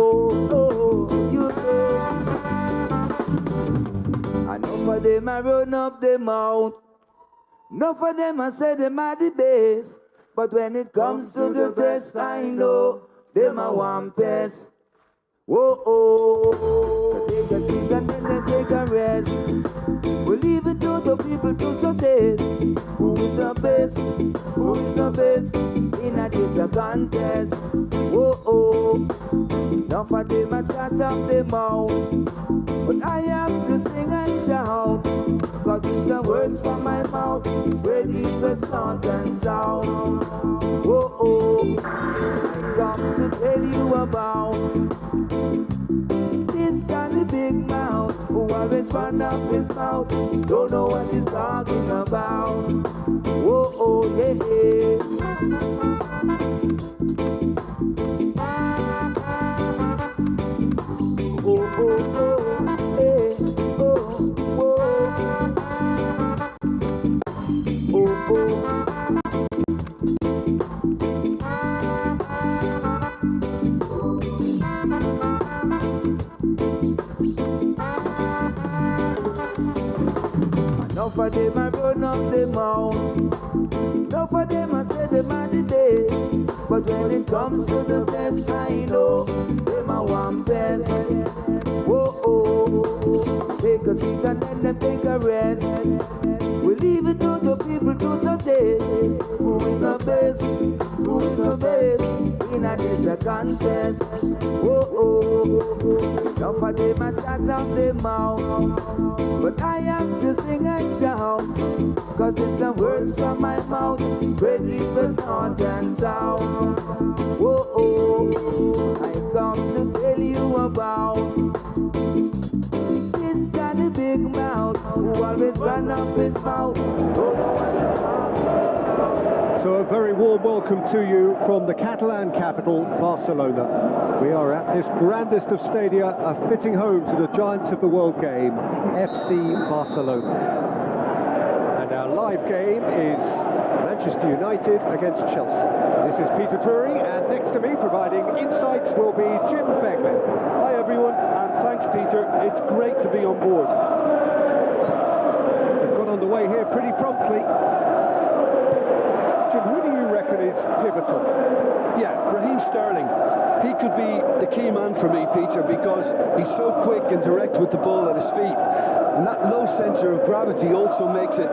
you know. Enough of them I run up the mouth. Enough of them I say them are the best. But when it comes to the test, I know them are one pest. So take a seat and then take a rest. We'll leave it to the people to suggest who is the best, who is the best in a this contest. Enough of them a chat up the mouth, but I have to sing and shout, cause it's the words from my mouth, spread east, west, north and south. I come to tell you about this Johnny Big Mouth, who always run up his mouth, don't know what he's talking about. Yeah. Enough of them I run up the mouth. Enough of them I say them are the best. But when it comes to the test, I know them are one best. Take a seat and then them take a rest. We leave it to the people to suggest who is the best, who is the best in a this contest. Enough of them I chat up the mouth, but I have to sing and shout, cause it's the words from my mouth, spread east, west, north and south. I come to tell you about this Johnny Big Mouth, who always run up his mouth, don't know what he's talking about. So a very warm welcome to you from the Catalan capital, Barcelona. We are at this grandest of stadia, a fitting home to the giants of the world game, FC Barcelona. And our live game is Manchester United against Chelsea. This is Peter Drury, and next to me providing insights will be Jim Beglin. Hi everyone, and thanks Peter, it's great to be on board. We've got underway here pretty promptly. Jim, who do you reckon is pivotal? Yeah, Raheem Sterling. He could be the key man for me, Peter, because he's so quick and direct with the ball at his feet. And that low centre of gravity also makes it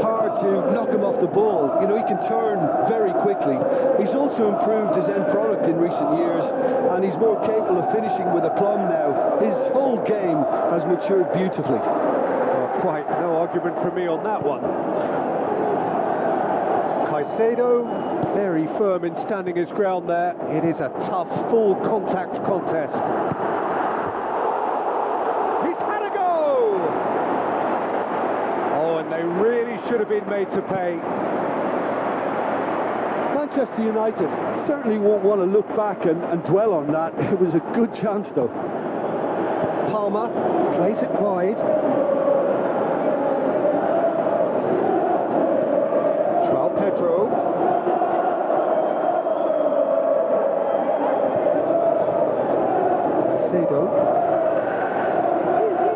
hard to knock him off the ball. You know, he can turn very quickly. He's also improved his end product in recent years, and he's more capable of finishing with aplomb now. His whole game has matured beautifully. Well, quite no argument from me on that one. Caicedo, very firm in standing his ground there. It is a tough, full contact contest. He's had a go! Oh, and they really should have been made to pay. Manchester United certainly won't want to look back and dwell on that. It was a good chance, though. Palmer plays it wide. João Pedro.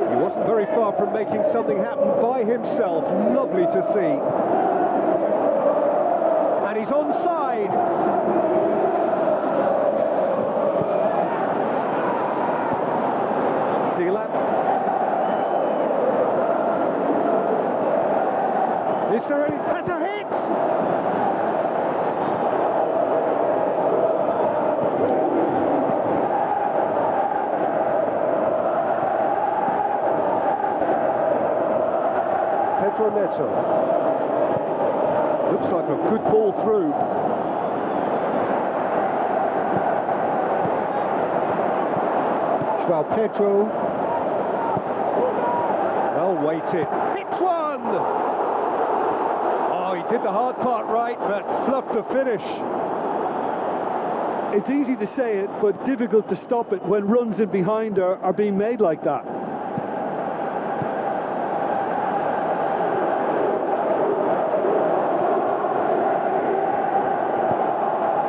He wasn't very far from making something happen by himself. Lovely to see. And he's onside. Delap. Is there any... Has a hit! Pedro Neto. Looks like a good ball through. João Pedro. Well weighted. Hits one! Oh, he did the hard part right, but fluffed the finish. It's easy to say it, but difficult to stop it when runs in behind are being made like that.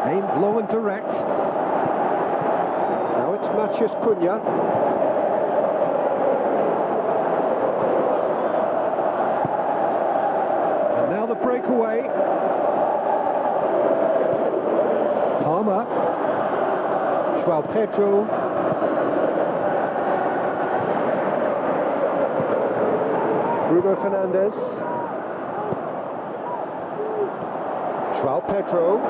Aimed long and direct. Now it's Matheus Cunha. And now the breakaway. Palmer. João Pedro. Bruno Fernandes. João Pedro.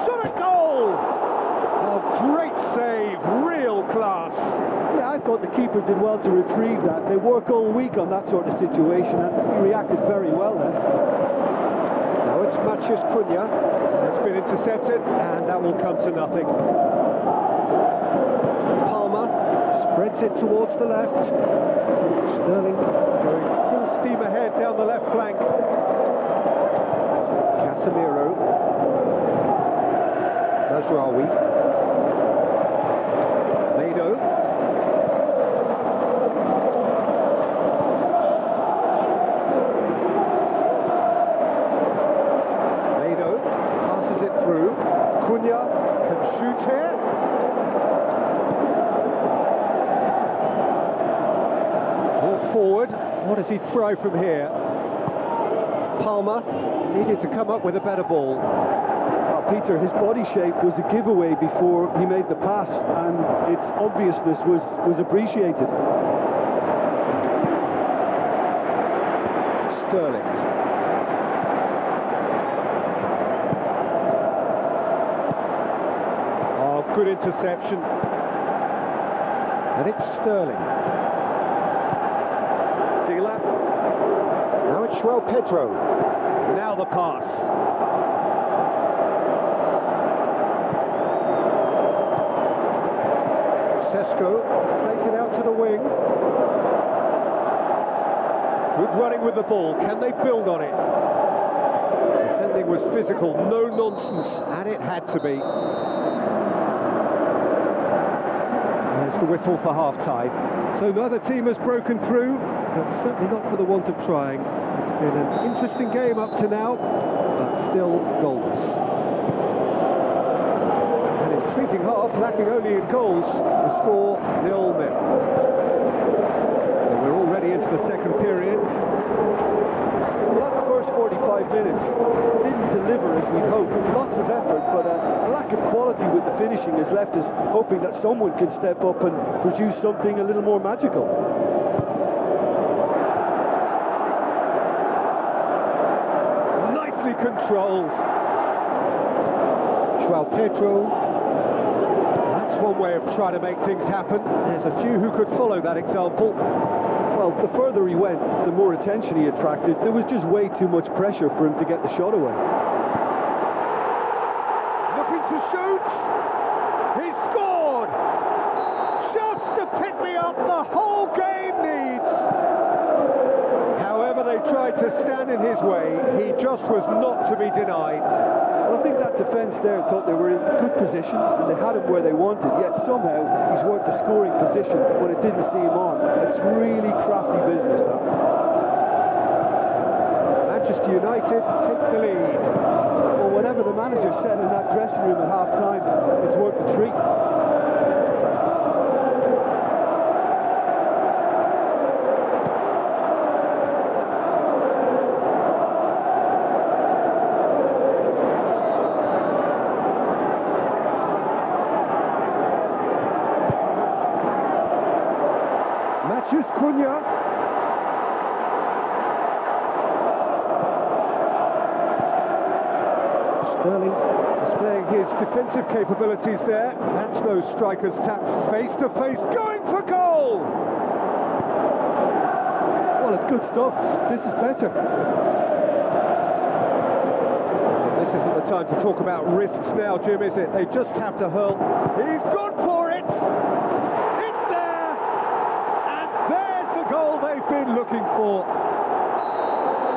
Shot at goal! Oh, great save, real class. Yeah, I thought the keeper did well to retrieve that. They work all week on that sort of situation, and he reacted very well then. Now it's Matheus Cunha. It's been intercepted, and that will come to nothing. Palmer spreads it towards the left. Sterling going full steam ahead down the left flank. Casemiro. Mazraoui. Mado. Mado passes it through. Cunha can shoot here. Brought forward. What does he try from here? Palmer needed to come up with a better ball. Peter, his body shape was a giveaway before he made the pass, and its obviousness was appreciated. Sterling. Oh, good interception. And it's Sterling. Dila. Now it's João Pedro. Now the pass. Sesko plays it out to the wing. Good running with the ball. Can they build on it? Defending was physical, no nonsense, and it had to be. There's the whistle for half-time. So neither team has broken through, but certainly not for the want of trying. It's been an interesting game up to now, but still goalless. Intriguing half, lacking only in goals. The score 0-0. And we're already into the second period. Well, that first 45 minutes didn't deliver as we'd hoped. Lots of effort, but a lack of quality with the finishing has left us hoping that someone can step up and produce something a little more magical. Nicely controlled. João Pedro. That's one way of trying to make things happen. There's a few who could follow that example. Well, the further he went, the more attention he attracted. There was just way too much pressure for him to get the shot away. Looking to shoot. He scored! Just to pick me up the whole game needs. However they tried to stand in his way, he just was not to be denied. Well, I think that defence there thought they were in good position and they had him where they wanted, yet somehow he's worked the scoring position when it didn't see him on. It's really crafty business, that. Manchester United take the lead. Well, whatever the manager said in that dressing room at half-time, it's worth the treat. Matheus Cunha. Sterling displaying his defensive capabilities there. That's no striker's tap, face to face, going for goal! Well, it's good stuff. This is better. This isn't the time to talk about risks now, Jim, is it? They just have to hurl. He's gone for it! It's there! And there's the goal they've been looking for.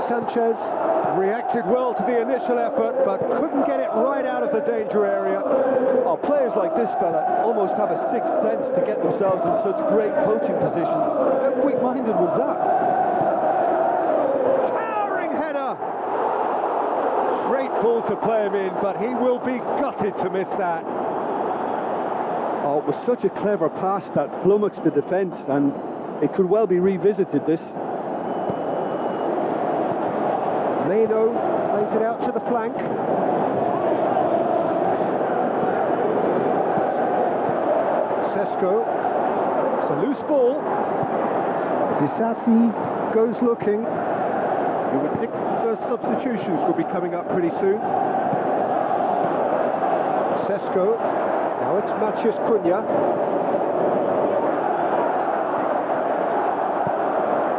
Sanchez reacted well to the initial effort, but couldn't get it right out of the danger area. Oh, players like this fella almost have a sixth sense to get themselves in such great poaching positions. How quick-minded was that? Towering header! Great ball to play him in, but he will be gutted to miss that. Oh, it was such a clever pass that flummoxed the defence, and it could well be revisited, this. Meno plays it out to the flank. Sesko. It's a loose ball. Disasi goes looking. You would think the first substitutions will be coming up pretty soon. Sesko. Now it's Matheus Cunha.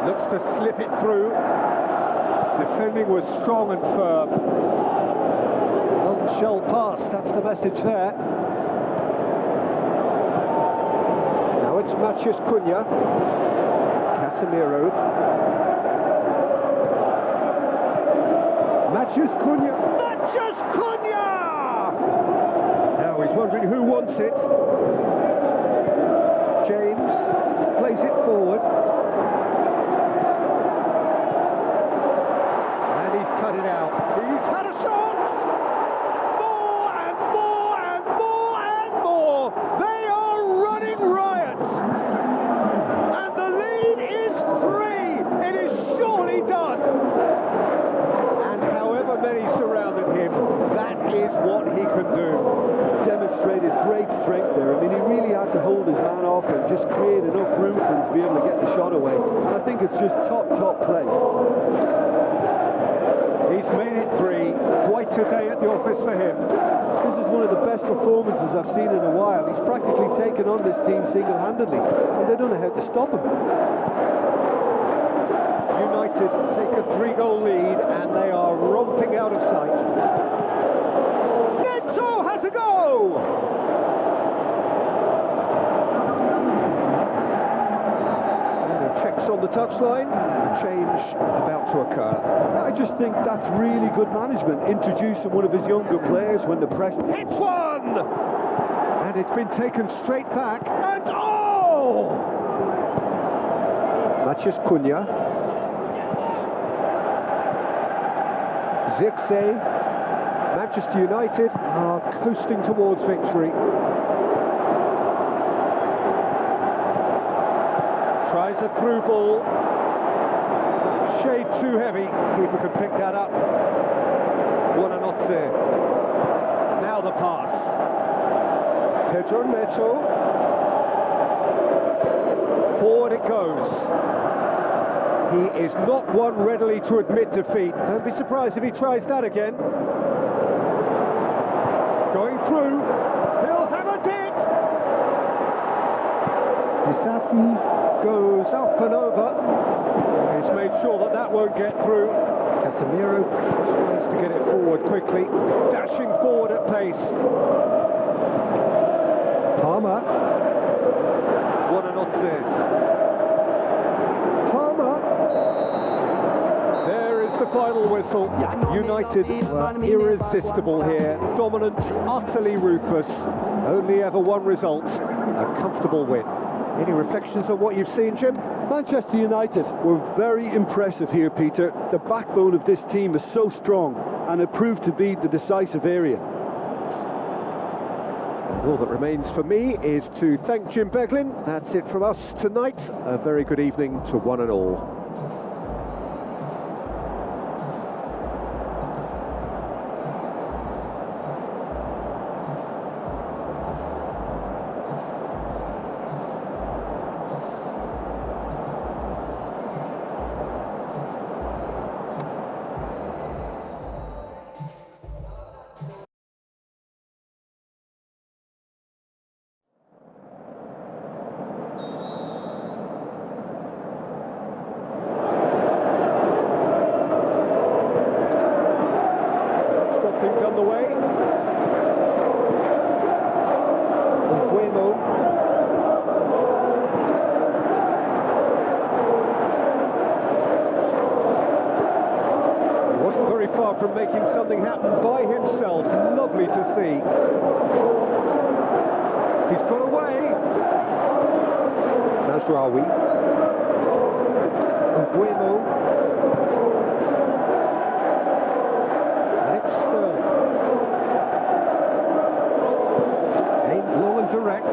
Looks to slip it through. Defending was strong and firm. Long shell pass, that's the message there. Now it's Matheus Cunha. Casemiro. Matheus Cunha. Matheus Cunha! Now he's wondering who wants it. James plays it forward. And he's cut it out. He's had a shot! More and more and more and more! They are running riot! And the lead is 3! It is surely done! And however many surrounded him, that is what he can do. Demonstrated great strength there. I mean, he really had to hold his man off and just create enough room for him to be able to get the shot away. And I think it's just top play. He's made it 3. Quite a day at the office for him. This is one of the best performances I've seen in a while. He's practically taken on this team single-handedly, and they don't know how to stop him. United take a 3-goal lead, and they are romping out of sight. Neto has a go! Checks on the touchline, a change about to occur. I just think that's really good management, introducing one of his younger players when the pressure... Hits one! And it's been taken straight back, and oh! Matheus Cunha. Zirkzee. Manchester United are coasting towards victory. Tries a through ball. Shade too heavy. Keeper can pick that up. Buonanotte. Now the pass. Pedro Neto. Forward it goes. He is not one readily to admit defeat. Don't be surprised if he tries that again. Going through. He'll have a dip. Disasi goes up and over. He's made sure that that won't get through. Casemiro tries to get it forward quickly, dashing forward at pace. Palmer. Buonanotte. Palmer. There is the final whistle. United were irresistible here. Dominant, utterly ruthless. Only ever one result. A comfortable win. Any reflections on what you've seen, Jim? Manchester United were very impressive here, Peter. The backbone of this team is so strong, and it proved to be the decisive area. And all that remains for me is to thank Jim Beglin. That's it from us tonight. A very good evening to one and all. Things on the way. Bueno. He wasn't very far from making something happen by himself. Lovely to see. He's got away. Najraoui. Bueno. Long and and direct.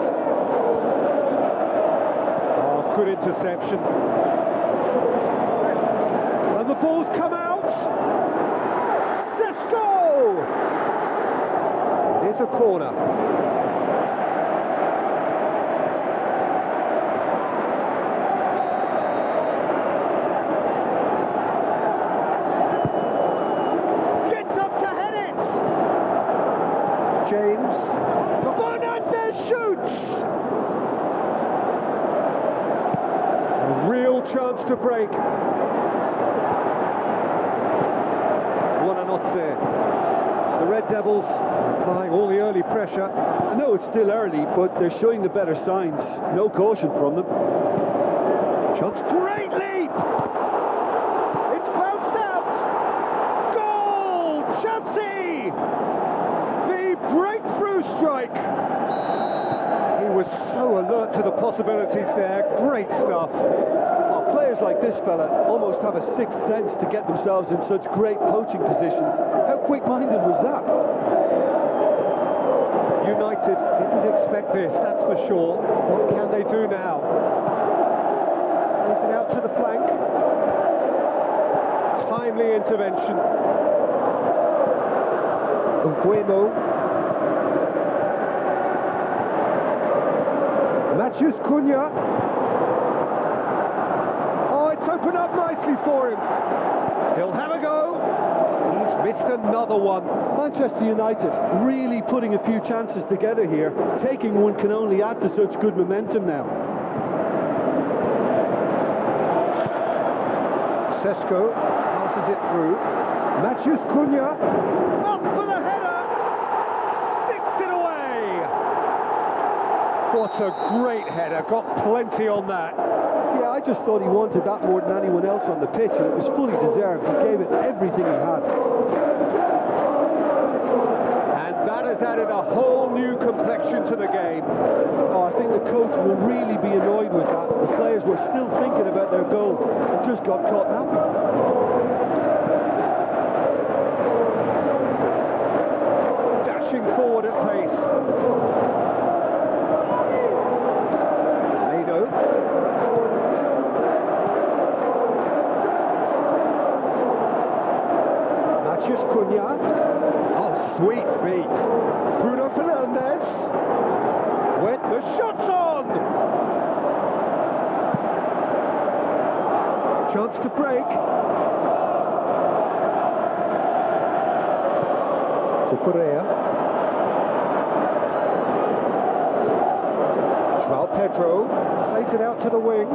Oh, good interception. And the ball's come out. Sesko! It is a corner. James, Fernandez shoots! A real chance to break. Buonanotte. The Red Devils applying all the early pressure. I know it's still early, but they're showing the better signs. No caution from them. Chance, great leap! It's bounced out! Goal! Chelsea! The breakthrough strike! He was so alert to the possibilities there. Great stuff. Oh, players like this fella almost have a sixth sense to get themselves in such great poaching positions. How quick-minded was that? United didn't expect this, that's for sure. What can they do now? Plays it out to the flank. Timely intervention. Bueno. Matheus Cunha. Oh, it's opened up nicely for him. He'll have a go. He's missed another one. Manchester United really putting a few chances together here. Taking one can only add to such good momentum now. Sesko passes it through. Matheus Cunha. Up for the header. Sticks it away. What a great header. Got plenty on that. Yeah, I just thought he wanted that more than anyone else on the pitch, and it was fully deserved. He gave it everything he had. And that has added a whole new complexion to the game. Oh, I think the coach will really be annoyed with that. The players were still thinking about their goal and just got caught napping. Dashing forward at pace. Mado. Matheus Cunha. Oh, sweet feet. Bruno Fernandes. With the shots on! Chance to break. Cucurella. João Pedro plays it out to the wing.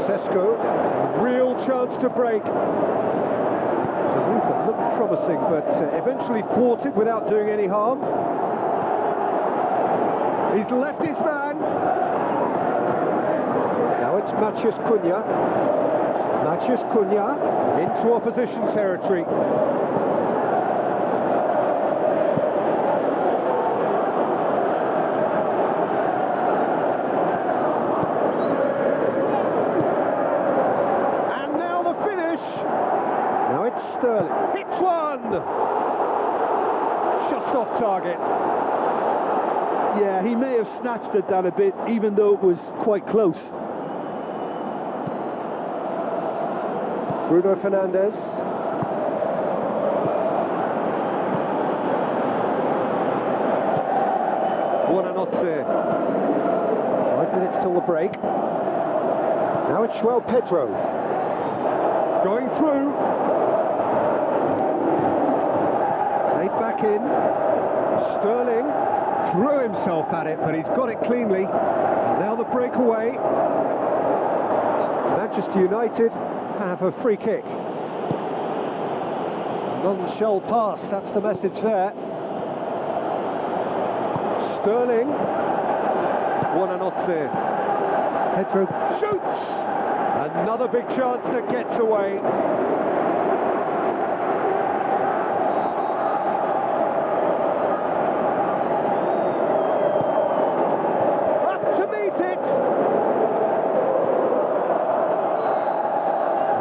Sesko, a real chance to break. It's a move that looked promising, but eventually thwarted without doing any harm. He's left his man. Now it's Matheus Cunha. Matheus Cunha into opposition territory. Now it's Sterling. Hits one! Just off target. Yeah, he may have snatched at that a bit, even though it was quite close. Bruno Fernandes. Buonanotte. 5 minutes till the break. Now it's João Pedro. Going through. Played back in. Sterling threw himself at it, but he's got it cleanly. And now the breakaway. Manchester United have a free kick. None shall pass, that's the message there. Sterling. Buonanotte. Pedro shoots. Another big chance that gets away. Up to meet it.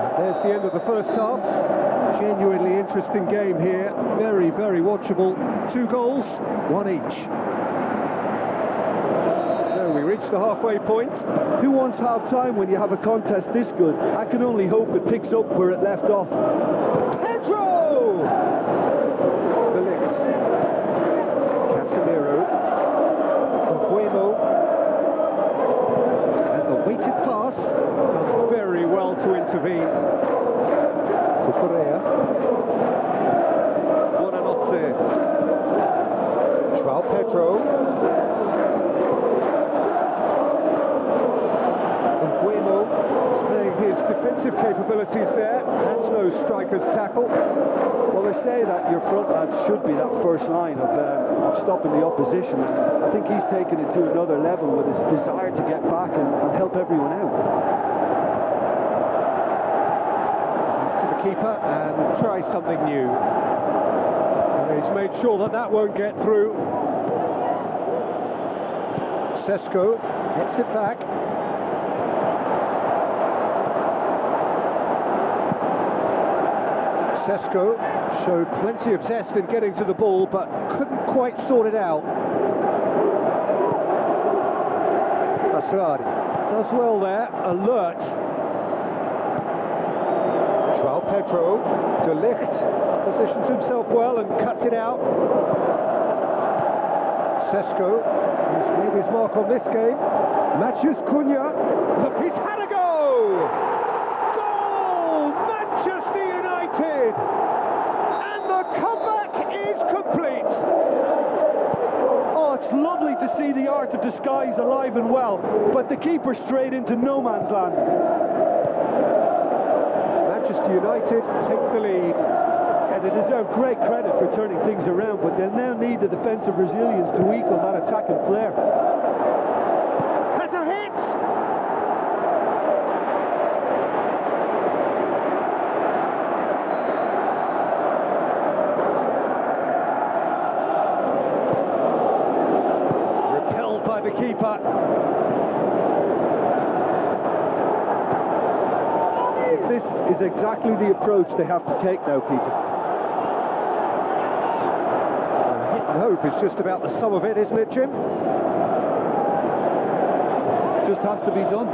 And there's the end of the first half. Genuinely interesting game here. Very, very watchable. 2 goals, 1 each. So we reach the halfway point. Who wants half-time when you have a contest this good? I can only hope it picks up where it left off. Pedro! De Ligt. Casemiro. Bueno. And the weighted pass. Done very well to intervene. Cucurella. Buonanotte. João Pedro. And Bueno displaying his defensive capabilities there. That's no striker's tackle. Well, they say that your front lads should be that first line of stopping the opposition. And I think he's taken it to another level with his desire to get back and help everyone out. To the keeper and try something new. And he's made sure that that won't get through. Sesko gets it back. Sesko showed plenty of zest in getting to the ball, but couldn't quite sort it out. Asrari does well there, alert. João Pedro, De Ligt positions himself well and cuts it out. Sesko, who's made his mark on this game. Matheus Cunha, look, he's had a go! Goal! Manchester United! And the comeback is complete! Oh, it's lovely to see the art of disguise alive and well, but the keeper straight into no man's land. Manchester United take the lead. Yeah, they deserve great credit for turning things around, but they'll now need the defensive resilience to equal that attacking flair. Has a hit! Repelled by the keeper. This is exactly the approach they have to take now, Peter. Hit and hope is just about the sum of it, isn't it, Jim? Just has to be done.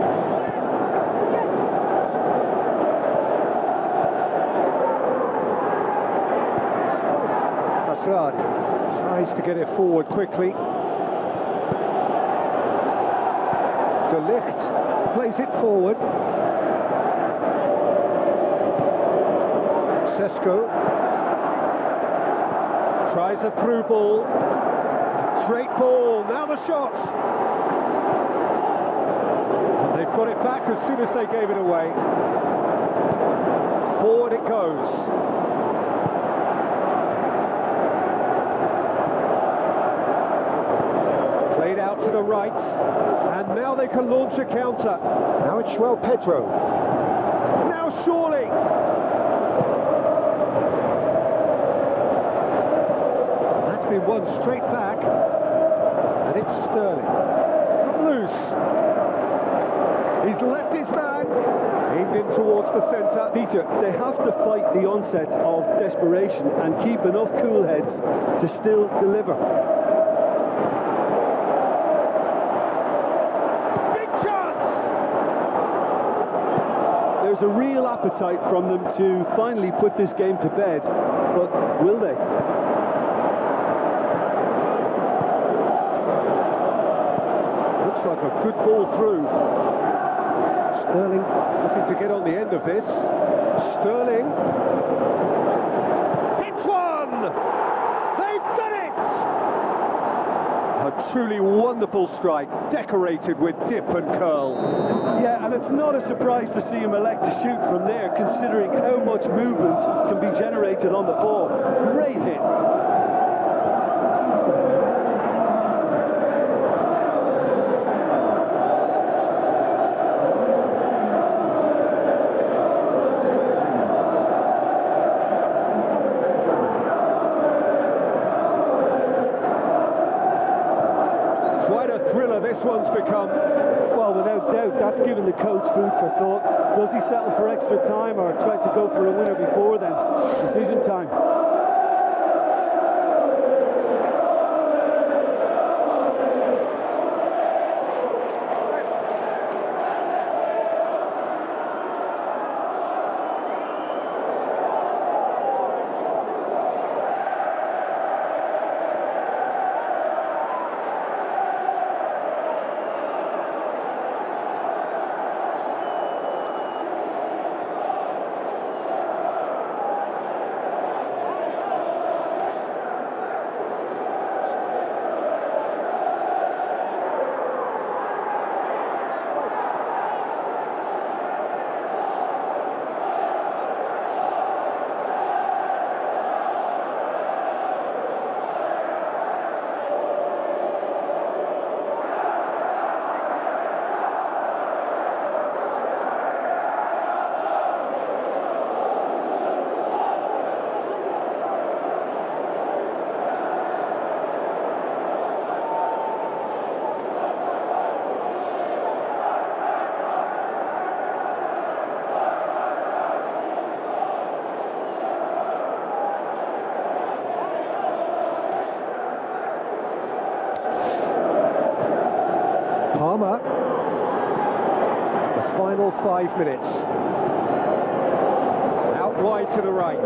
Asrari tries to get it forward quickly. De Ligt plays it forward. Sesko tries a through ball. Great ball, now the shots. And they've got it back as soon as they gave it away. Forward it goes. Played out to the right. And now they can launch a counter. Now it's João Pedro. Now surely. Been one straight back, and it's Sterling. He's come loose. He's left his man, aimed in towards the centre. Peter, they have to fight the onset of desperation and keep enough cool heads to still deliver. Big chance! There's a real appetite from them to finally put this game to bed, but will they? Like a good ball through. Sterling looking to get on the end of this. Sterling hits one! They've done it! A truly wonderful strike, decorated with dip and curl. Yeah, and it's not a surprise to see him elect to shoot from there, considering how much movement can be generated on the ball. Great hit. this one's become... Well, without doubt, that's given the coach food for thought. Does he settle for extra time or try to go for a winner before then? Decision time. Palmer, the final 5 minutes. Out wide to the right.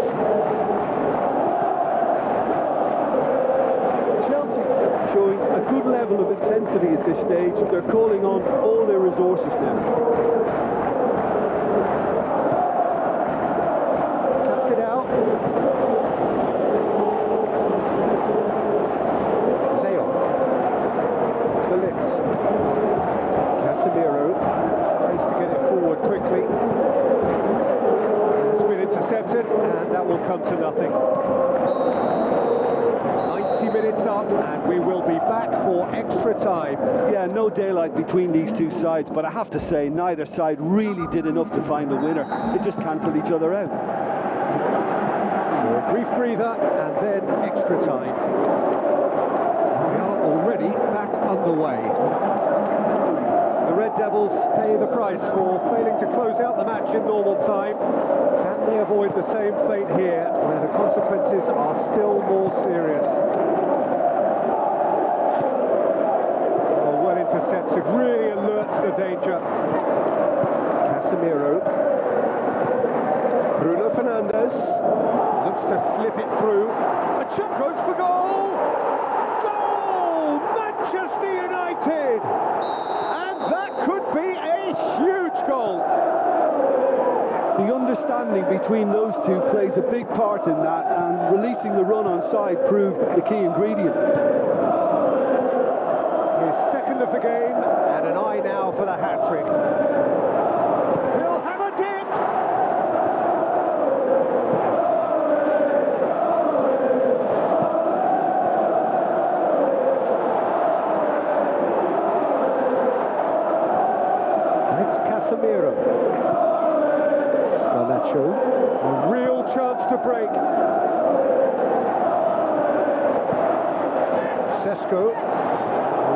Chelsea showing a good level of intensity at this stage. They're calling on all their resources now. Taps it out. The lips. Casemiro tries to get it forward quickly. It's been intercepted, and that will come to nothing. 90 minutes up, and we will be back for extra time. Yeah, no daylight between these two sides, but I have to say, neither side really did enough to find the winner. They just cancelled each other out. So a brief breather, and then extra time. Already back underway. The Red Devils pay the price for failing to close out the match in normal time. Can they avoid the same fate here, where the consequences are still more serious? Oh, well intercepted, really alert to the danger. Casemiro. Bruno Fernandes looks to slip it through. A chip goes for goal! Manchester United, and that could be a huge goal. The understanding between those two plays a big part in that, and releasing the run on side proved the key ingredient. His second of the game, and an eye now for the hat-trick. He'll have a dip! Casemiro. Garnacho, a real chance to break. Sesko,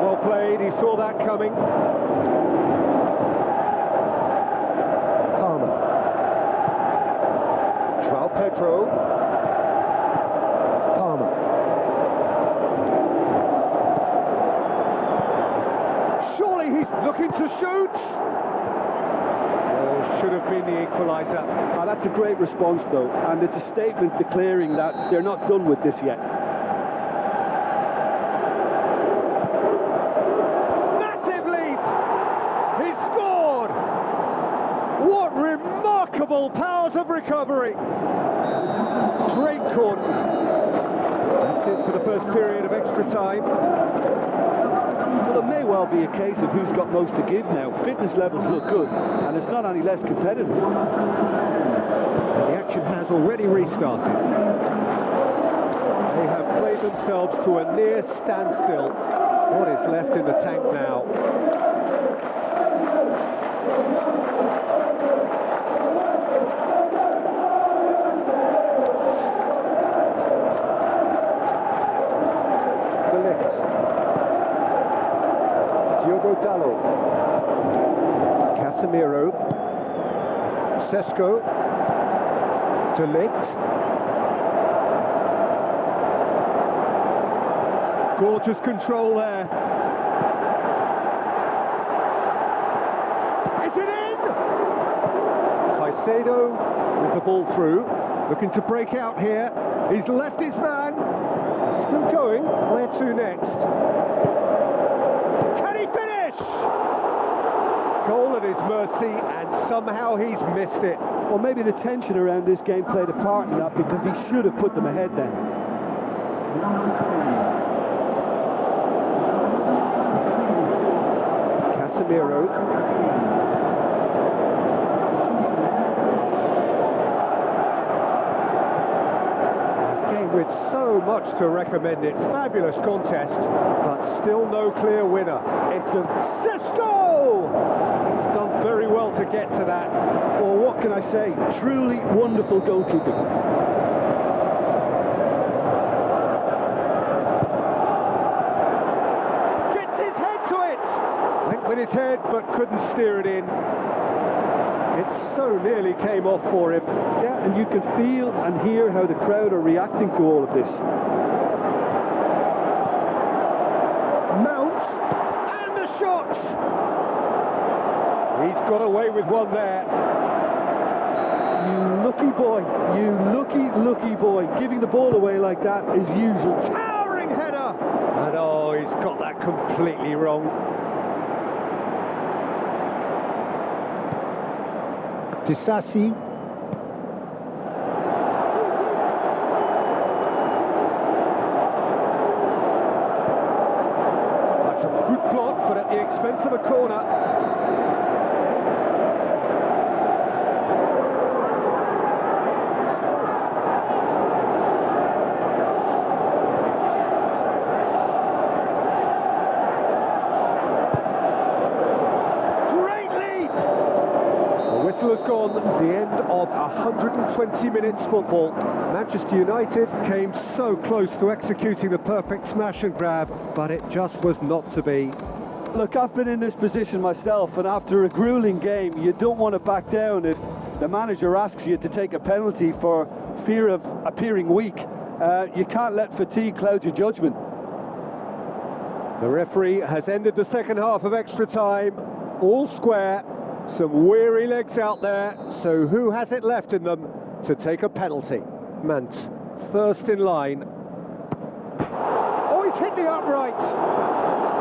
well played, he saw that coming. Palmer. João Pedro. Palmer. Surely he's looking to shoot. Should have been the equaliser. Oh, that's a great response though, and it's a statement declaring that they're not done with this yet. Massive leap! He's scored! What remarkable powers of recovery! Great corner. That's it for the first period of extra time. Well, it may well be a case of who's got most to give now. Fitness levels look good, and it's not any less competitive. And the action has already restarted. They have played themselves to a near standstill. What is left in the tank now? Dallo. Casemiro. Sesko. De Ligt. Gorgeous control there. Is it in? Caicedo with the ball through, looking to break out here. He's left his man. Still going. Where to next? Can he finish? Goal at his mercy, and somehow he's missed it. Well, maybe the tension around this game played a part in that, because he should have put them ahead then. Casemiro. A game with so much to recommend it. Fabulous contest, but still no clear winner. It's a Sesko! He's done very well to get to that. Well, what can I say? Truly wonderful goalkeeping. Gets his head to it! Went with his head, but couldn't steer it in. It so nearly came off for him. Yeah, and you can feel and hear how the crowd are reacting to all of this. Mount, and the shot! He's got away with one there. You lucky boy, you lucky boy. Giving the ball away like that is usual. Towering header! And oh, he's got that completely wrong. Disasi. That's a good block, but at the expense of a corner. Whistle has gone, the end of 120 minutes football. Manchester United came so close to executing the perfect smash and grab, but it just was not to be. Look, I've been in this position myself, and after a grueling game, you don't want to back down if the manager asks you to take a penalty for fear of appearing weak. You can't let fatigue cloud your judgment. The referee has ended the second half of extra time, all square. Some weary legs out there, so who has it left in them to take a penalty? Mant, first in line. Oh, he's hit the upright!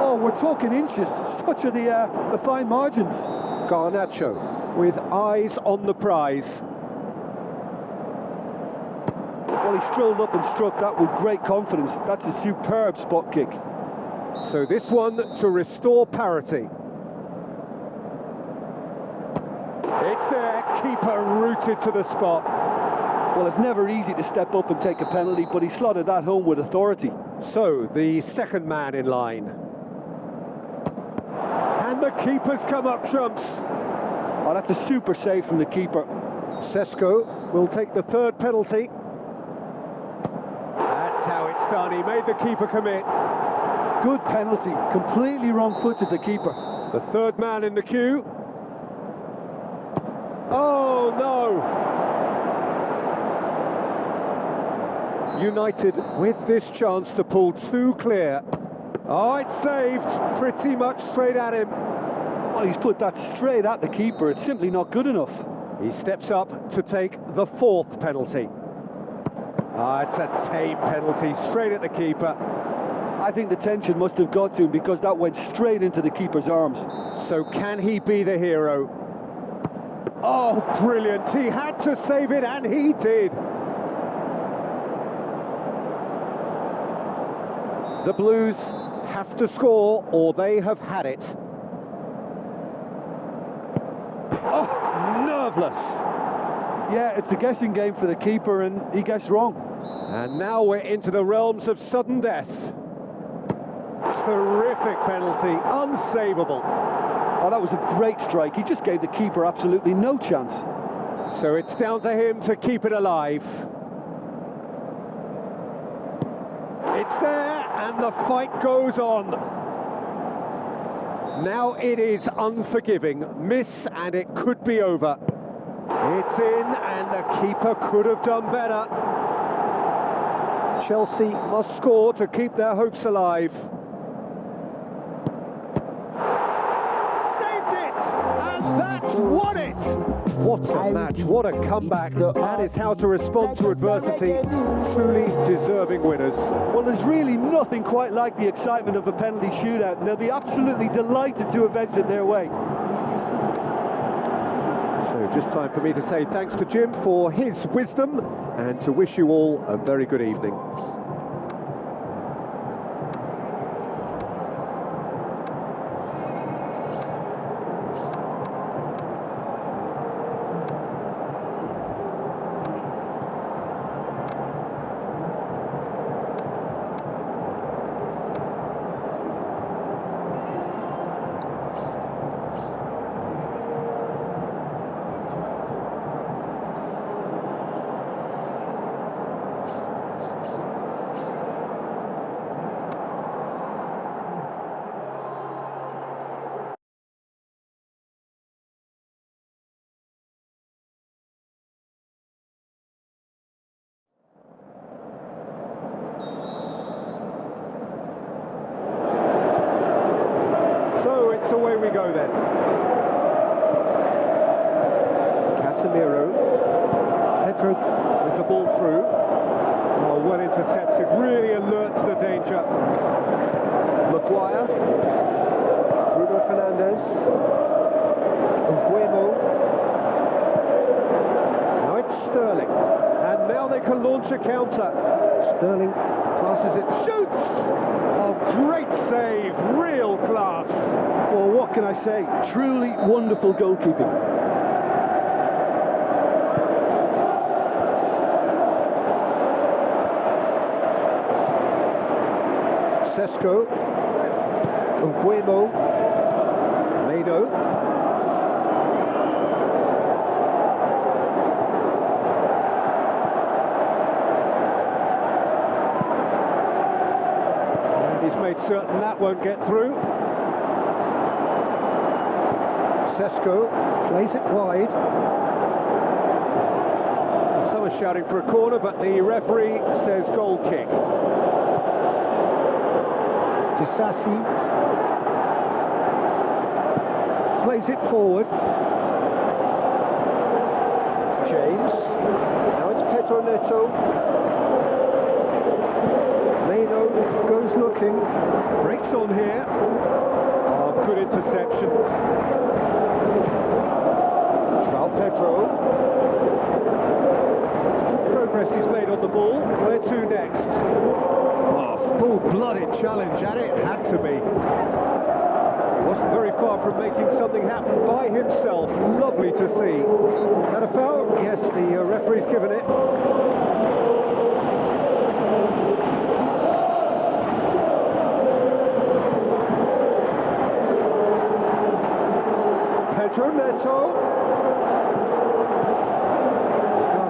Oh, we're talking inches. Such are the fine margins. Garnacho with eyes on the prize. Well, he strolled up and struck that with great confidence. That's a superb spot kick. So this one to restore parity. It's there, keeper rooted to the spot. Well, it's never easy to step up and take a penalty, but he slotted that home with authority. So, the second man in line. And the keeper's come up trumps. Oh, that's a super save from the keeper. Sesko will take the third penalty. That's how it's done, he made the keeper commit. Good penalty, completely wrong-footed the keeper. The third man in the queue. Oh no! United with this chance to pull two clear. Oh, it's saved, pretty much straight at him. Well, he's put that straight at the keeper. It's simply not good enough. He steps up to take the fourth penalty. Ah, it's a tame penalty, straight at the keeper. I think the tension must have got to him because that went straight into the keeper's arms. So can he be the hero? Oh, brilliant. He had to save it, and he did. The Blues have to score, or they have had it. Oh, nerveless. Yeah, it's a guessing game for the keeper, and he guessed wrong. And now we're into the realms of sudden death. Terrific penalty, unsavable. Oh, that was a great strike. He just gave the keeper absolutely no chance. So it's down to him to keep it alive. It's there, and the fight goes on. Now it is unforgiving. Miss and it could be over. It's in and the keeper could have done better. Chelsea must score to keep their hopes alive. Saved it! And that's won it! What a match, what a comeback. That is how to respond to adversity. Truly deserving winners. Well, there's really nothing quite like the excitement of a penalty shootout, and they'll be absolutely delighted to avenge it their way. So just time for me to say thanks to Jim for his wisdom and to wish you all a very good evening. So it's away we go then. Casemiro, Pedro with the ball through. Oh, well intercepted, really alert to the danger. Maguire, Bruno Fernandes, Mbuemo. Now it's Sterling, and now they can launch a counter. Sterling passes it, shoots! Oh, great save, real class. Well, what can I say? Truly wonderful goalkeeping. Sesko, Mbuemo, Mado. He's made certain that won't get through. Sesko plays it wide. Some are shouting for a corner, but the referee says goal kick. Disasi plays it forward. James. Now it's Pedro Neto. Mano goes looking, breaks on here. Oh, good interception. João Pedro. It's good progress he's made on the ball. Where to next? Oh, full-blooded challenge, and it had to be. He wasn't very far from making something happen by himself. Lovely to see. Had a foul? Yes, the referee's given it. Pedro Neto.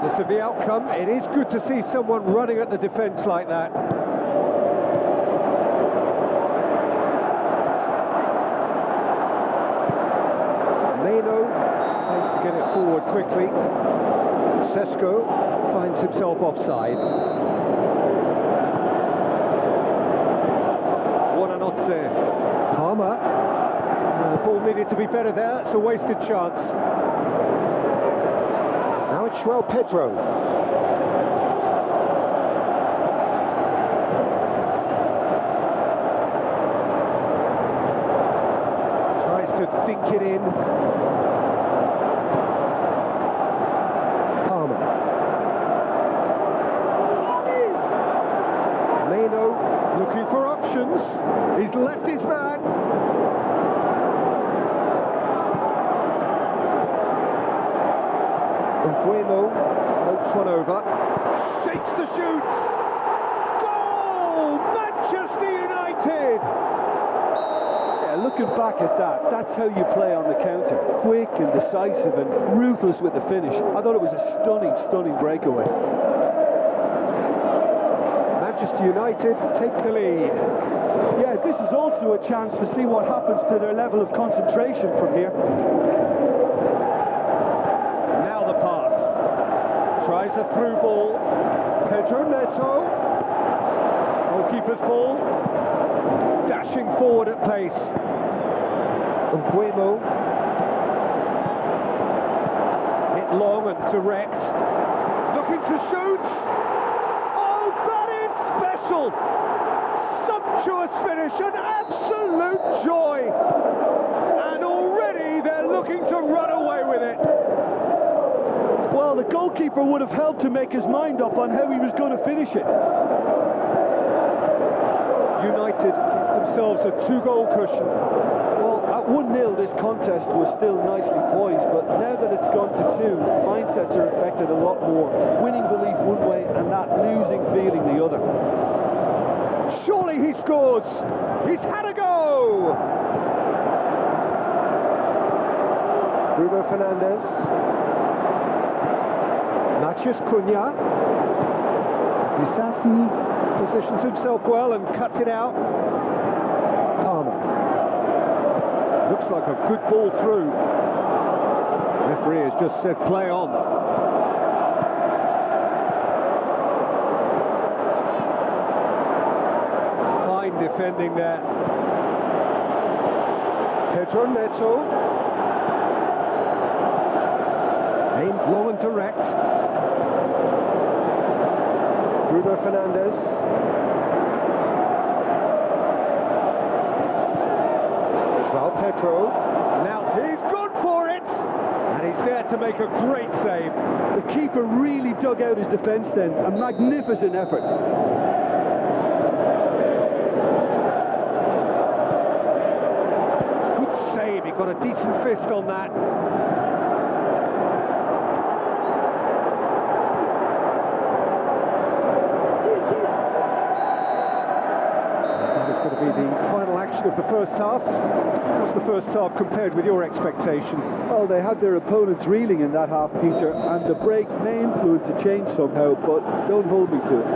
Regardless of the outcome, it is good to see someone running at the defence like that. Mano tries to get it forward quickly. Sesko finds himself offside. Buonanotte. Palmer. The ball needed to be better there, it's a wasted chance. Now it's João Pedro. Tries to dink it in. Palmer. Mano looking for options. He's left his man. Mbuemo floats one over, shapes the shoots. Goal! Manchester United! Yeah, looking back at that, that's how you play on the counter. Quick and decisive and ruthless with the finish. I thought it was a stunning, stunning breakaway. Manchester United take the lead. Yeah, this is also a chance to see what happens to their level of concentration from here. Now the pass. Tries a through ball. Pedro Neto. Goalkeeper's ball. Dashing forward at pace. Mbuemo. Hit long and direct. Looking to shoot. Oh, that is special. Sumptuous finish, an absolute joy. And already they're looking to run away with it. Well, the goalkeeper would have helped to make his mind up on how he was going to finish it. United get themselves a 2-goal cushion. Well, at 1-0 this contest was still nicely poised, but now that it's gone to 2, mindsets are affected a lot more. Winning belief one way and that losing feeling the other. Surely he scores! He's had a go! Bruno Fernandes. Matheus Cunha. Disasi positions himself well and cuts it out. Palmer. Looks like a good ball through. Referee has just said play on. Fine defending there. Pedro Neto. Aimed long and direct. Bruno Fernandes. João Pedro. Now he's gone for it! And he's there to make a great save. The keeper really dug out his defence then. A magnificent effort. Good save, he got a decent fist on that. Going to be the final action of the first half. How's the first half compared with your expectation? Well, they had their opponents reeling in that half, Peter, and the break may influence a change somehow, but don't hold me to it.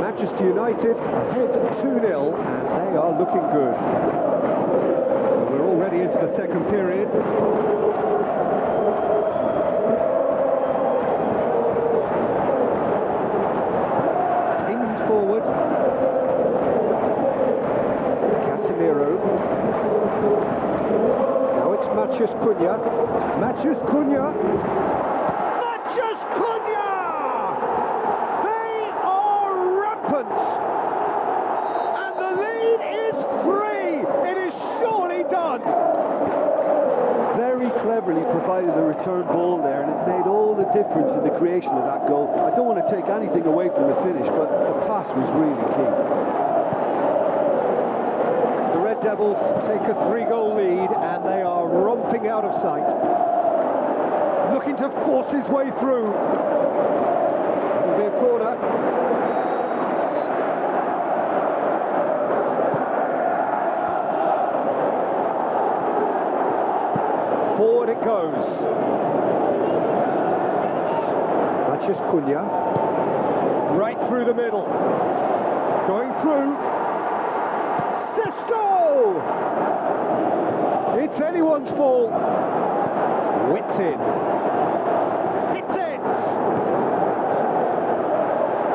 Manchester United ahead 2-0, and they are looking good. We're already into the second period. Pinged forward. Now it's Matheus Cunha. Matheus Cunha. Matheus Cunha! They are rampant! And the lead is 3! It is surely done! Very cleverly provided the return ball there, and it made all the difference in the creation of that goal. I don't want to take anything away from the finish, but the pass was really key. Devils take a 3-goal lead and they are romping out of sight. Looking to force his way through. It'll be a corner. Forward it goes. Matheus Cunha. Right through the middle. Going through. Cisco! It's anyone's ball. Whipped in. Hits it!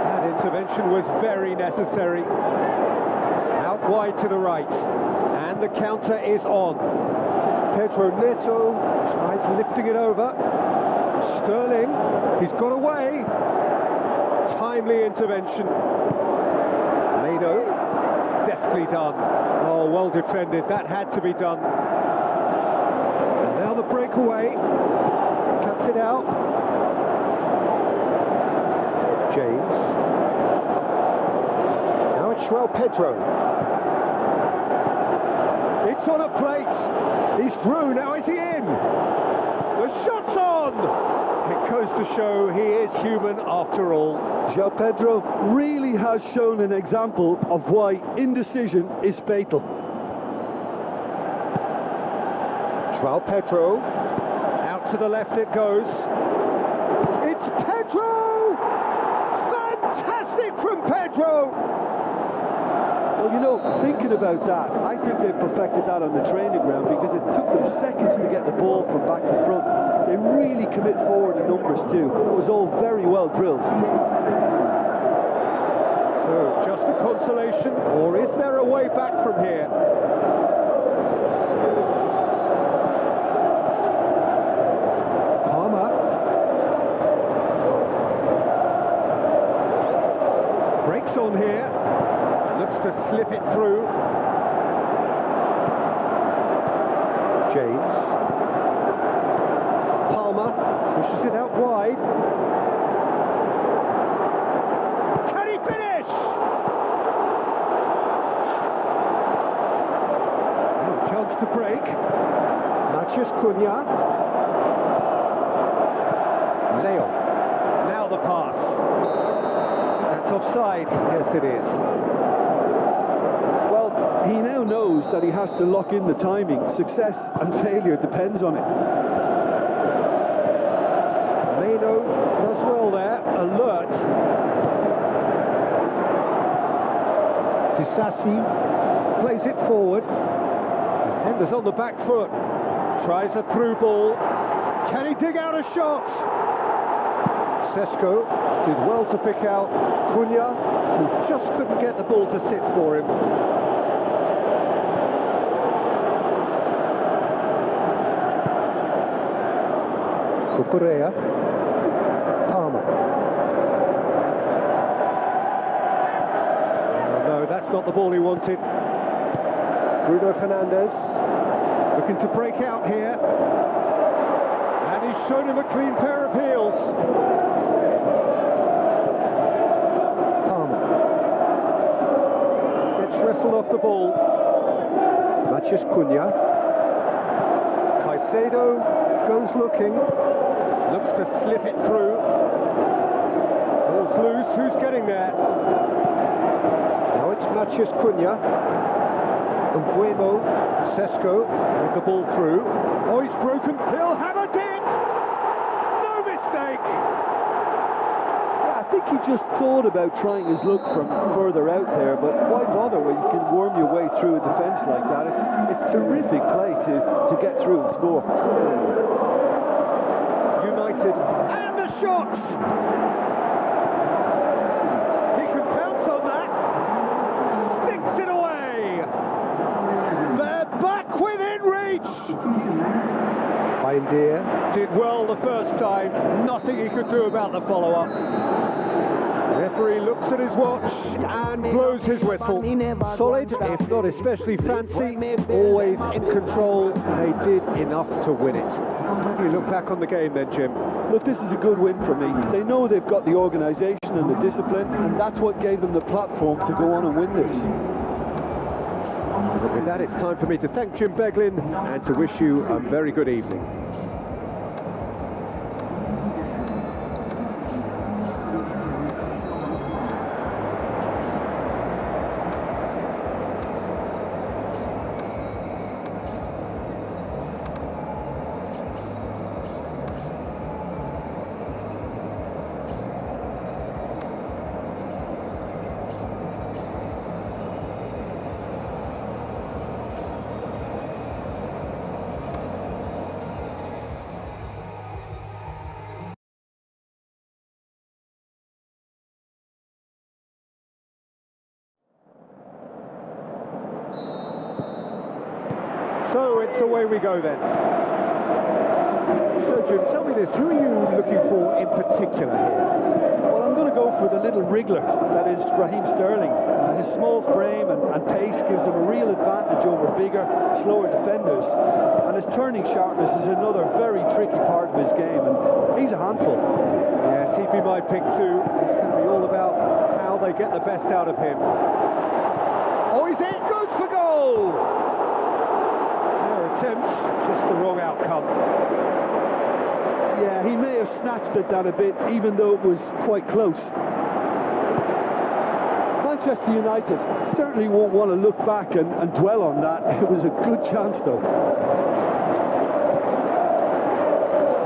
That intervention was very necessary. Out wide to the right. And the counter is on. Pedro Neto tries lifting it over. Sterling, he's got away. Timely intervention. Leno. Deftly done. Oh, well defended. That had to be done. And now the breakaway. Cuts it out. James. Now it's João Pedro. It's on a plate. He's through. Now is he in? The shot's on! It goes to show he is human after all. João Pedro really has shown an example of why indecision is fatal. João Pedro, out to the left it goes. It's Pedro! Fantastic from Pedro! Joe. Well, you know, thinking about that, I think they perfected that on the training ground because it took them seconds to get the ball from back to front. They really commit forward in numbers too. That was all very well drilled. So, just a consolation, or is there a way back from here? Palmer. Breaks on here. Looks to slip it through. James. Palmer pushes it out wide. Can he finish? Oh, chance to break. Maciej Cunha. Leo. Now the pass. That's offside. Yes, it is. He now knows that he has to lock in the timing. Success and failure depends on it. Meno does well there, alert. Disasi plays it forward. Defenders on the back foot. Tries a through ball. Can he dig out a shot? Sesko did well to pick out Cunha, who just couldn't get the ball to sit for him. Cucurella. Palmer. Oh, no, that's not the ball he wanted. Bruno Fernandes looking to break out here. And he's shown him a clean pair of heels. Palmer. Gets wrestled off the ball. Maciej Cunha. Caicedo goes looking. Looks to slip it through. Ball's loose. Who's getting there? Now it's Maciej Cunha. And Bueno. Sesko with the ball through. Oh, he's broken. He'll have a dig! No mistake! Yeah, I think he just thought about trying his luck from further out there, but why bother when you can worm your way through a defence like that? It's terrific play to get through and score. And the shot! He can pounce on that. Sticks it away. They're back within reach. Bindier did well the first time. Nothing he could do about the follow-up. Referee looks at his watch and blows his whistle. Solid, if not especially fancy, always in control. They did enough to win it. How do you look back on the game then, Jim? Look, this is a good win for me. They know they've got the organisation and the discipline, and that's what gave them the platform to go on and win this. But with that, it's time for me to thank Jim Beglin and to wish you a very good evening. So it's away we go then. So Jim, tell me this, who are you looking for in particular here? Well, I'm going to go for the little wriggler, that is Raheem Sterling. His small frame and pace gives him a real advantage over bigger, slower defenders. And his turning sharpness is another very tricky part of his game, and he's a handful. Yes, he'd be my pick too. It's going to be all about how they get the best out of him. Oh, he's in, goes for goal! Attempt, just the wrong outcome. Yeah, he may have snatched at that a bit, even though it was quite close. Manchester United certainly won't want to look back and dwell on that. It was a good chance, though.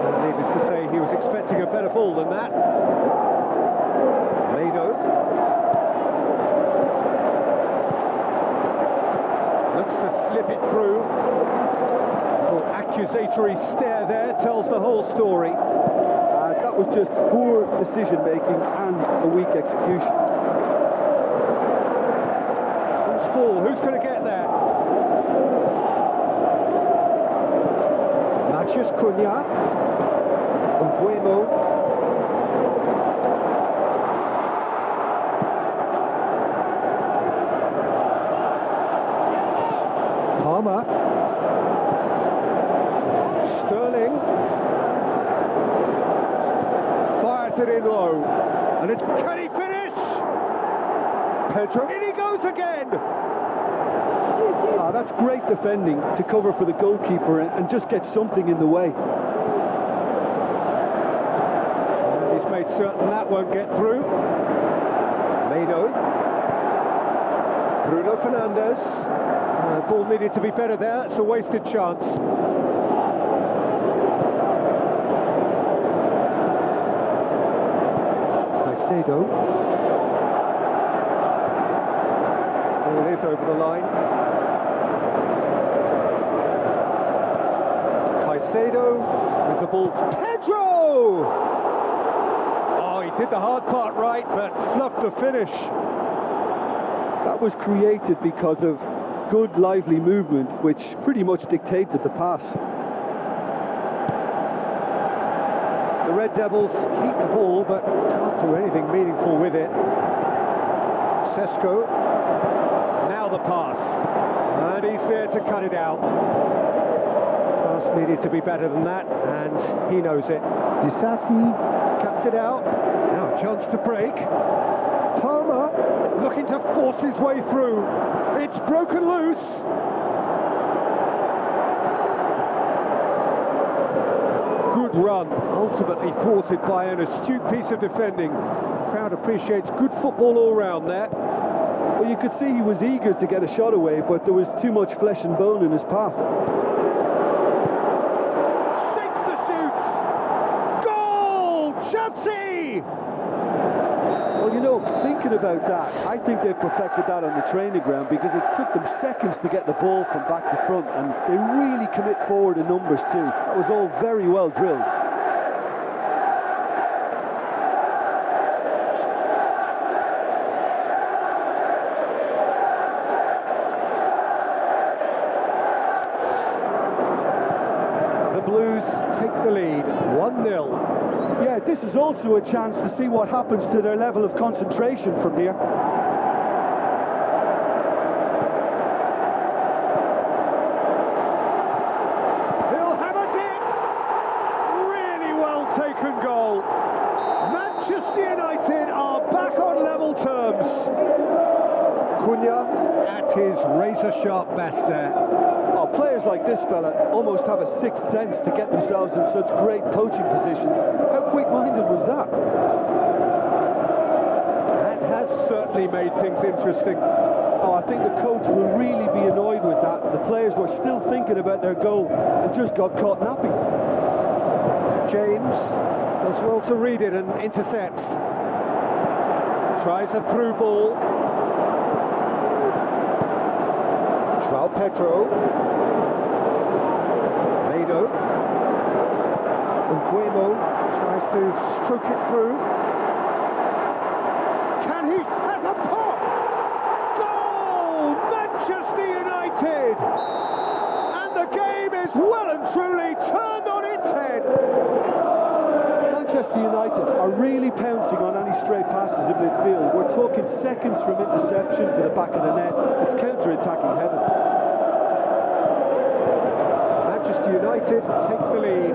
And needless to say, he was expecting a better ball than that. Meno. accusatory stare there tells the whole story. That was just poor decision-making and a weak execution. Who's ball? Who's going to get there? Matheus Cunha. Mbuemo. Palmer. Sterling. Fires it in low. And it's... Can he finish? Pedro. In he goes again! That's great defending to cover for the goalkeeper and just get something in the way. And he's made certain that won't get through. Meno. Bruno Fernandes. The ball needed to be better there. It's a wasted chance. Caicedo. Oh, it is over the line. Caicedo with the ball for Pedro! Oh, he did the hard part right, but fluffed the finish. That was created because of good, lively movement, which pretty much dictated the pass. The Red Devils keep the ball, but can't do anything meaningful with it. Sesko. Now the pass. And he's there to cut it out. Needed to be better than that, and he knows it. Disasi cuts it out. Now a chance to break. Palmer looking to force his way through. It's broken loose. Good run, ultimately thwarted by an astute piece of defending. Crowd appreciates good football all round there. Well, you could see he was eager to get a shot away, but there was too much flesh and bone in his path. Chelsea! Well, you know, thinking about that, I think they've perfected that on the training ground because it took them seconds to get the ball from back to front, and they really commit forward in numbers too. That was all very well drilled. The Blues take the lead, 1-0. Yeah, this is also a chance to see what happens to their level of concentration from here. He'll have a dip! Really well taken goal. Manchester United are back on level terms. Cunha at his razor-sharp best there. Oh, players like this fella almost have a sixth sense to get themselves in such great poaching positions. How quick-minded was that? That has certainly made things interesting. Oh, I think the coach will really be annoyed with that. The players were still thinking about their goal and just got caught napping. James does well to read it and intercepts. Tries a through ball. João Pedro. Meno. Mbuemo tries to stroke it through. Can he? Has a pop! Goal! Manchester United! And the game is well and truly turned on its head. Manchester United are really pouncing on any stray passes in midfield. We're talking seconds from interception to the back of the net. It's counter-attacking heaven. Manchester United take the lead.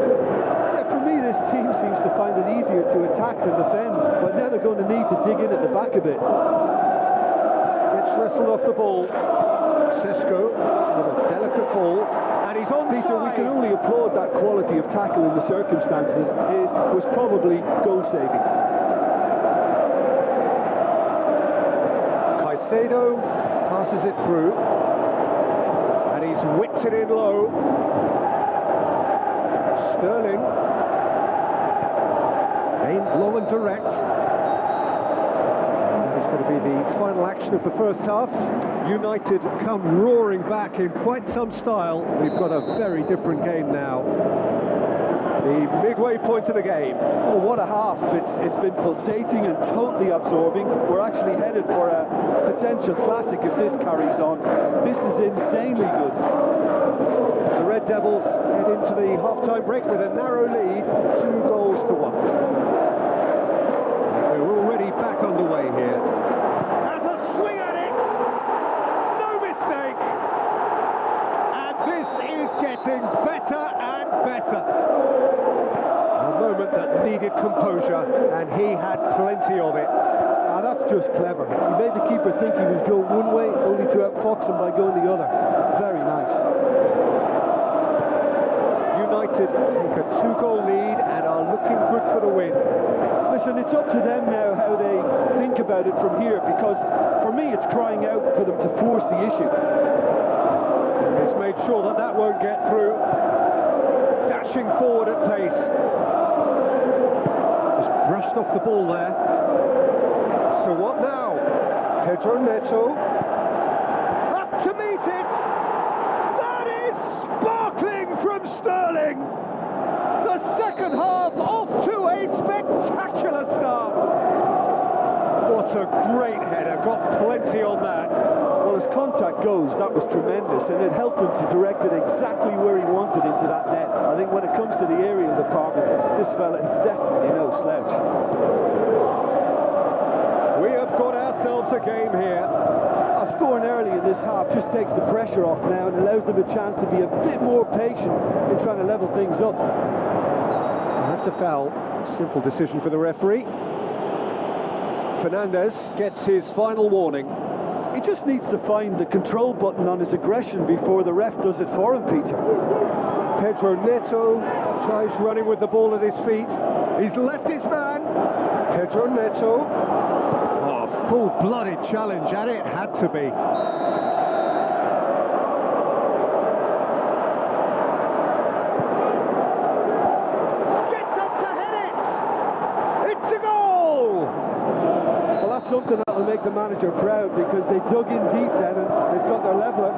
Yeah, for me, this team seems to find it easier to attack than defend, but now they're going to need to dig in at the back a bit. Gets wrestled off the ball. Sesko with a delicate ball, and he's onside. Peter, we can only applaud that quality of tackle in the circumstances. It was probably goal-saving. Caicedo passes it through, and he's whipped it in low. Sterling aimed long and direct. And he's going to be the final action of the first half. United come roaring back in quite some style. We've got a very different game now. The midway point of the game. Oh, what a half. It's been pulsating and totally absorbing. We're actually headed for a potential classic if this carries on. This is insanely good. The Red Devils head into the half-time break with a narrow lead, 2-1. We're already back underway here. Has a swing at it! No mistake! And this is getting better and better. A moment that needed composure, and he had plenty of it. Ah, that's just clever. He made the keeper think he was going one way, only to outfox him by going the other. Very nice. United take a 2-goal lead and are looking good for the win. Listen, it's up to them now how they think about it from here, because for me it's crying out for them to force the issue. He's made sure that that won't get through. Dashing forward at pace. Just brushed off the ball there. So what now? Pedro Neto. Up to meet it! That is sparkling from Sterling! The second half off to a spectacular start. What a great header, got plenty on that. Well, as contact goes, that was tremendous, and it helped him to direct it exactly where he wanted into that net. I think when it comes to the aerial department, this fella is definitely no slouch. We have got ourselves a game here. Scoring early in this half just takes the pressure off now and allows them a chance to be a bit more patient in trying to level things up. That's a foul. Simple decision for the referee. Fernandez gets his final warning. He just needs to find the control button on his aggression before the ref does it for him, Peter. Pedro Neto tries running with the ball at his feet. He's left his man. Pedro Neto. Oh, full-blooded challenge, and it had to be. Gets up to head it! It's a goal! Well, that's something that'll make the manager proud, because they dug in deep then and they've got their leveller.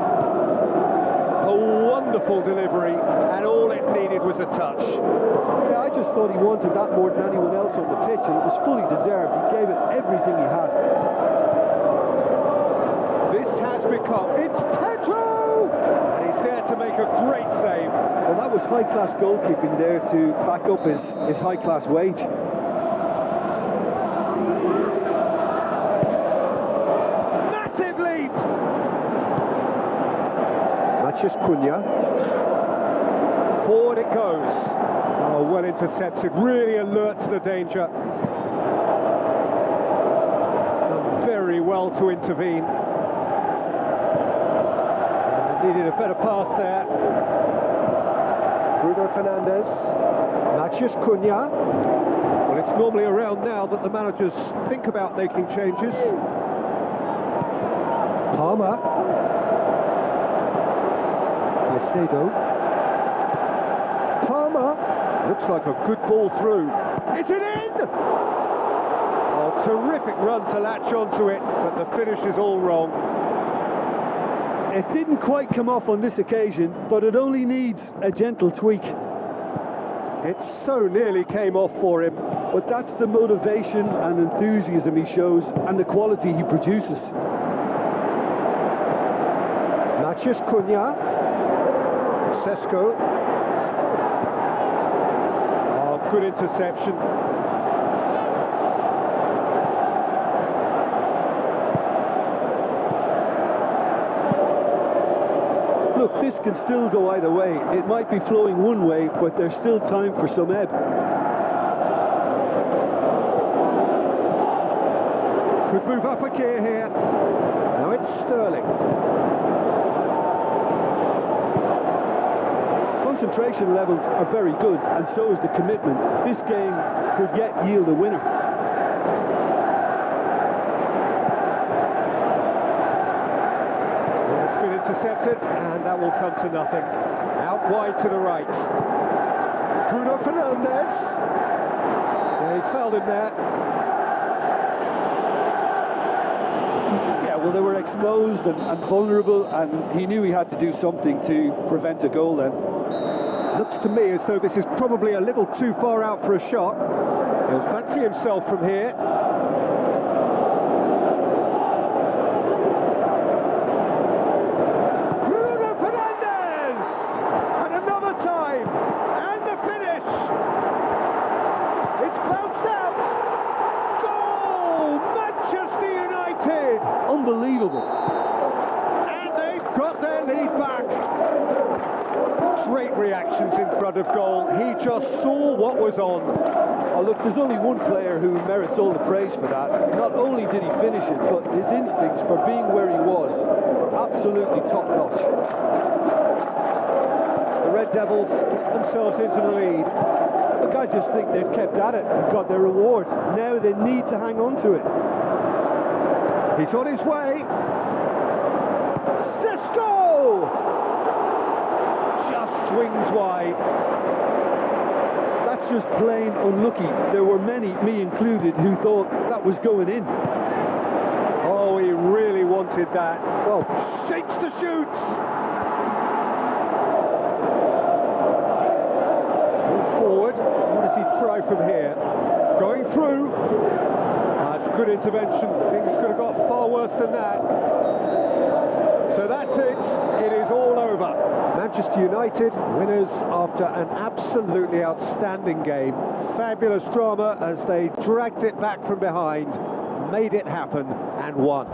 A wonderful delivery, and all it needed was a touch. Yeah, I just thought he wanted that more than anyone else on the pitch, and it was fully deserved. He gave it everything he had. This has become... It's Pedro! And he's there to make a great save. Well, that was high-class goalkeeping there to back up his high-class wage. Massive leap! Cunha. Forward it goes. Oh, well intercepted, really alert to the danger. Done very well to intervene. Needed a better pass there. Bruno Fernandes. Matheus Cunha. Well, it's normally around now that the managers think about making changes. Palmer. Palmer, looks like a good ball through. Is it in? Oh, terrific run to latch onto it, but the finish is all wrong. It didn't quite come off on this occasion, but it only needs a gentle tweak. It so nearly came off for him. But that's the motivation and enthusiasm he shows, and the quality he produces. Matheus Cunha. Sesko. Oh, good interception. Look, this can still go either way. It might be flowing one way, but there's still time for some ebb. Could move up a gear here. Now it's Sterling. Concentration levels are very good, and so is the commitment. This game could yet yield a winner. It's been intercepted, and that will come to nothing. Out wide to the right. Bruno Fernandes. Yeah, he's fouled him there. Yeah, well, they were exposed and vulnerable, and he knew he had to do something to prevent a goal then. Looks to me as though this is probably a little too far out for a shot. He'll fancy himself from here. Bruno Fernandes! And another time! And the finish! It's bounced out! Goal! Manchester United! Unbelievable. And they've got their lead back. Great reactions in front of goal. He just saw what was on. Oh, look, there's only one player who merits all the praise for that. Not only did he finish it, but his instincts for being where he was were absolutely top-notch. The Red Devils get themselves into the lead. Look, I just think they've kept at it and got their reward. Now they need to hang on to it. He's on his way. Cisco! Just swings wide. That's just plain unlucky. There were many, me included, who thought that was going in. Oh, he really wanted that. Well, shapes to shoot. Move forward. What does he try from here? Going through. That's good intervention. Things could have got far worse than that. So that's it. It is all over. Manchester United winners after an absolutely outstanding game. Fabulous drama as they dragged it back from behind, made it happen and won.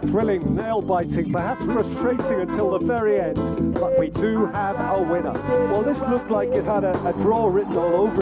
Thrilling, nail-biting, perhaps frustrating until the very end, but we do have a winner. Well, this looked like it had a draw written all over it.